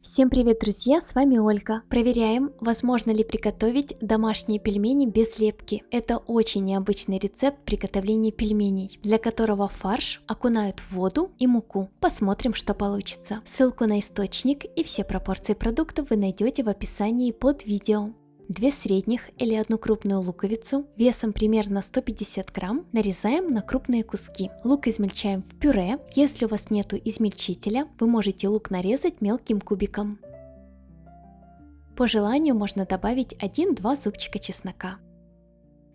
Всем привет, друзья, с вами Ольга. Проверяем, возможно ли приготовить домашние пельмени без лепки. Это очень необычный рецепт приготовления пельменей, для которого фарш окунают в воду и муку. Посмотрим, что получится. Ссылку на источник и все пропорции продуктов вы найдете в описании под видео. 2 средних или 1 крупную луковицу весом примерно 150 грамм нарезаем на крупные куски. Лук измельчаем в пюре. Если у вас нету измельчителя, вы можете лук нарезать мелким кубиком. По желанию можно добавить 1-2 зубчика чеснока.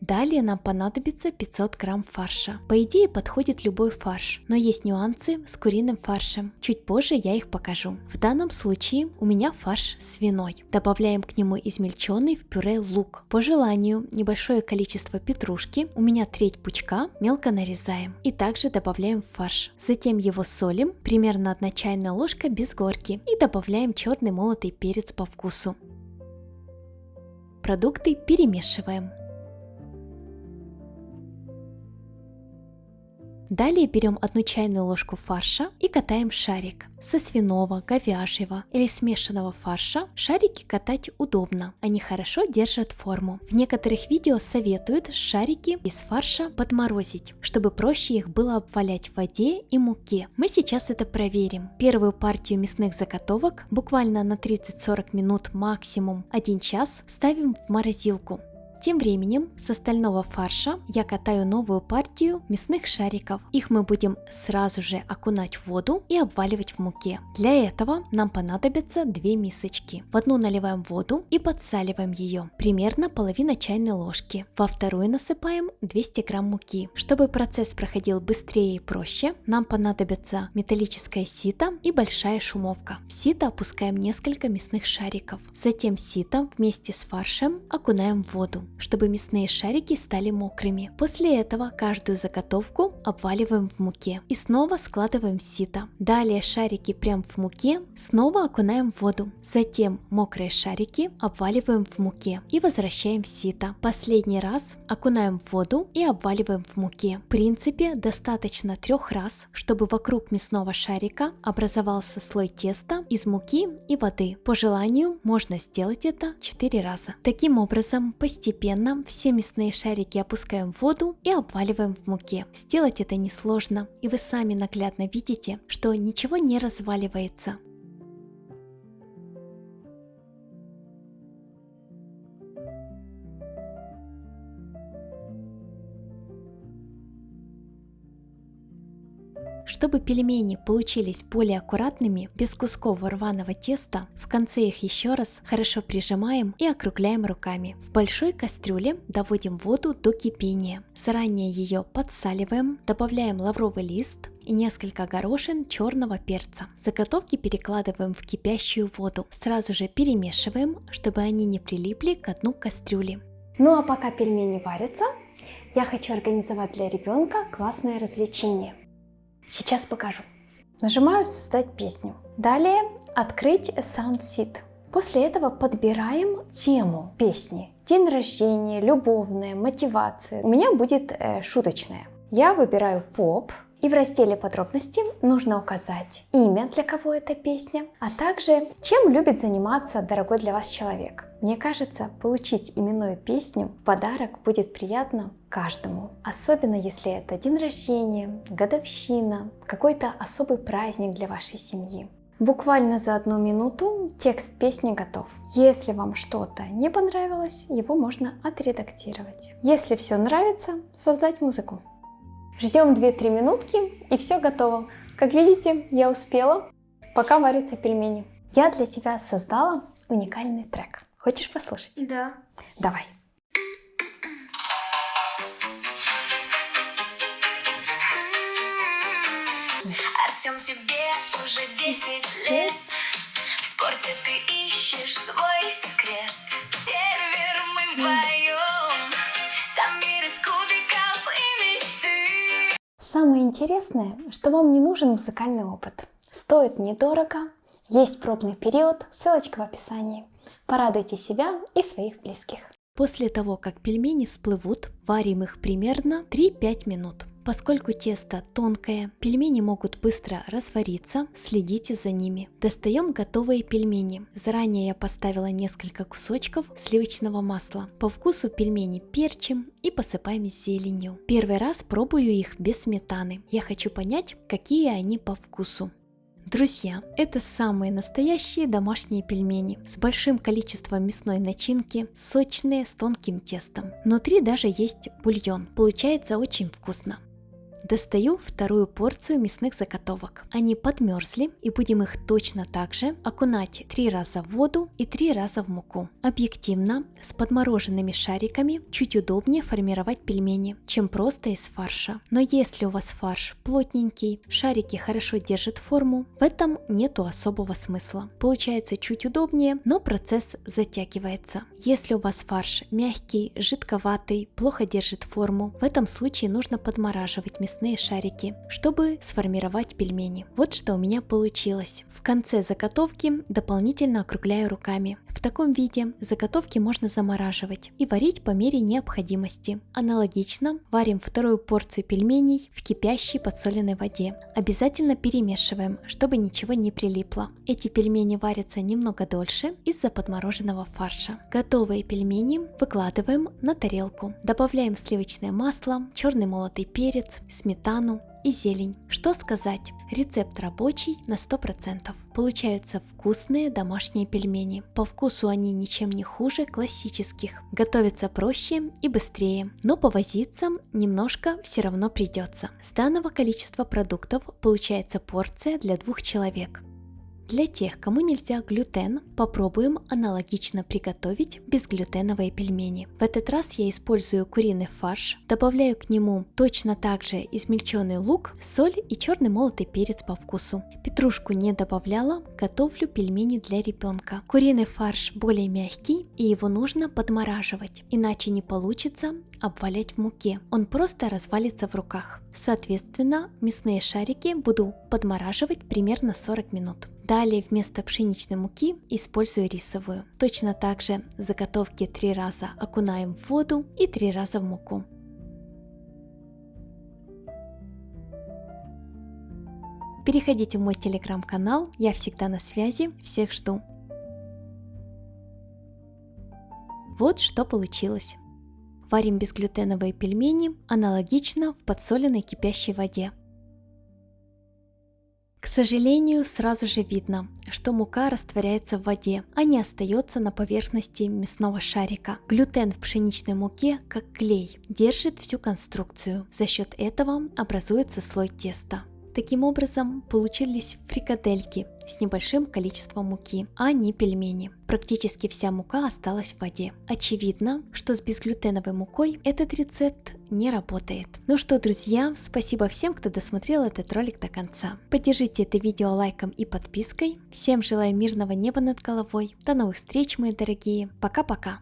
Далее нам понадобится 500 грамм фарша. По идее подходит любой фарш, но есть нюансы с куриным фаршем. Чуть позже я их покажу. В данном случае у меня фарш свиной. Добавляем к нему измельченный в пюре лук. По желанию небольшое количество петрушки, у меня треть пучка, мелко нарезаем. И также добавляем в фарш. Затем его солим, примерно 1 чайная ложка без горки. И добавляем черный молотый перец по вкусу. Продукты перемешиваем. Далее берем 1 чайную ложку фарша и катаем шарик. Со свиного, говяжьего или смешанного фарша шарики катать удобно, они хорошо держат форму. В некоторых видео советуют шарики из фарша подморозить, чтобы проще их было обвалять в воде и муке. Мы сейчас это проверим. Первую партию мясных заготовок буквально на 30-40 минут, максимум 1 час, ставим в морозилку. Тем временем с остального фарша я катаю новую партию мясных шариков. Их мы будем сразу же окунать в воду и обваливать в муке. Для этого нам понадобятся 2 мисочки. В одну наливаем воду и подсаливаем ее, примерно половина чайной ложки. Во вторую насыпаем 200 грамм муки. Чтобы процесс проходил быстрее и проще, нам понадобится металлическое сито и большая шумовка. В сито опускаем несколько мясных шариков. Затем сито вместе с фаршем окунаем в воду, чтобы мясные шарики стали мокрыми. После этого каждую заготовку обваливаем в муке и снова складываем в сито. Далее шарики прям в муке снова окунаем в воду. Затем мокрые шарики обваливаем в муке и возвращаем в сито. Последний раз окунаем в воду и обваливаем в муке. В принципе, достаточно 3 раз, чтобы вокруг мясного шарика образовался слой теста из муки и воды. По желанию можно сделать это 4 раза. Таким образом, постепенно все мясные шарики опускаем в воду и обваливаем в муке. Сделать это несложно, и вы сами наглядно видите, что ничего не разваливается. Чтобы пельмени получились более аккуратными, без кусков рваного теста, в конце их еще раз хорошо прижимаем и округляем руками. В большой кастрюле доводим воду до кипения. Заранее ее подсаливаем, добавляем лавровый лист и несколько горошин черного перца. Заготовки перекладываем в кипящую воду. Сразу же перемешиваем, чтобы они не прилипли к дну кастрюли. Ну а пока пельмени варятся, я хочу организовать для ребенка классное развлечение. Сейчас покажу. Нажимаю «Создать песню». Далее «Открыть SoundSeed». После этого подбираем тему песни. День рождения, любовная, мотивация. У меня будет шуточная. Я выбираю поп. И в разделе подробности нужно указать имя, для кого эта песня, а также чем любит заниматься дорогой для вас человек. Мне кажется, получить именную песню в подарок будет приятно каждому. Особенно если это день рождения, годовщина, какой-то особый праздник для вашей семьи. Буквально за 1 минуту текст песни готов. Если вам что-то не понравилось, его можно отредактировать. Если все нравится, создать музыку. Ждем 2-3 минутки и все готово. Как видите, я успела, пока варятся пельмени. Я для тебя создала уникальный трек. Хочешь послушать? Да. Давай. Артем, тебе уже 10 лет. В спорте ты ищешь свой секрет. Сервер мы вдвоем. Там мир из кубиков и мечты. Самое интересное, что вам не нужен музыкальный опыт. Стоит недорого, есть пробный период, ссылочка в описании. Порадуйте себя и своих близких. После того, как пельмени всплывут, варим их примерно 3-5 минут. Поскольку тесто тонкое, пельмени могут быстро развариться, следите за ними. Достаем готовые пельмени. Заранее я поставила несколько кусочков сливочного масла. По вкусу пельмени перчим и посыпаем зеленью. Первый раз пробую их без сметаны. Я хочу понять, какие они по вкусу. Друзья, это самые настоящие домашние пельмени с большим количеством мясной начинки, сочные, с тонким тестом. Внутри даже есть бульон. Получается очень вкусно. Достаю вторую порцию мясных заготовок. Они подмерзли, и будем их точно так же окунать 3 раза в воду и 3 раза в муку. Объективно, с подмороженными шариками чуть удобнее формировать пельмени, чем просто из фарша. Но если у вас фарш плотненький, шарики хорошо держат форму, в этом нету особого смысла. Получается чуть удобнее, но процесс затягивается. Если у вас фарш мягкий, жидковатый, плохо держит форму, в этом случае нужно подмораживать мясные шарики, чтобы сформировать пельмени. Вот что у меня получилось. В конце заготовки дополнительно округляю руками. В таком виде заготовки можно замораживать и варить по мере необходимости. Аналогично варим вторую порцию пельменей в кипящей подсоленной воде. Обязательно перемешиваем, чтобы ничего не прилипло. Эти пельмени варятся немного дольше из-за подмороженного фарша. Готовые пельмени выкладываем на тарелку. Добавляем сливочное масло, черный молотый перец, сметану и зелень. Что сказать? Рецепт рабочий на 100%. Получаются вкусные домашние пельмени. По вкусу они ничем не хуже классических. Готовятся проще и быстрее, но повозиться немножко все равно придется. С данного количества продуктов получается порция для 2 человек. Для тех, кому нельзя глютен, попробуем аналогично приготовить безглютеновые пельмени. В этот раз я использую куриный фарш, добавляю к нему точно так же измельченный лук, соль и черный молотый перец по вкусу. Петрушку не добавляла, готовлю пельмени для ребенка. Куриный фарш более мягкий, и его нужно подмораживать, иначе не получится обвалять в муке, он просто развалится в руках. Соответственно, мясные шарики буду подмораживать примерно 40 минут. Далее вместо пшеничной муки использую рисовую. Точно так же заготовки 3 раза окунаем в воду и 3 раза в муку. Переходите в мой телеграм-канал, я всегда на связи, всех жду. Вот что получилось. Варим безглютеновые пельмени аналогично в подсоленной кипящей воде. К сожалению, сразу же видно, что мука растворяется в воде, а не остается на поверхности мясного шарика. Глютен в пшеничной муке, как клей, держит всю конструкцию. За счет этого образуется слой теста. Таким образом, получились фрикадельки с небольшим количеством муки, а не пельмени. Практически вся мука осталась в воде. Очевидно, что с безглютеновой мукой этот рецепт не работает. Ну что, друзья, спасибо всем, кто досмотрел этот ролик до конца. Поддержите это видео лайком и подпиской. Всем желаю мирного неба над головой. До новых встреч, мои дорогие. Пока-пока.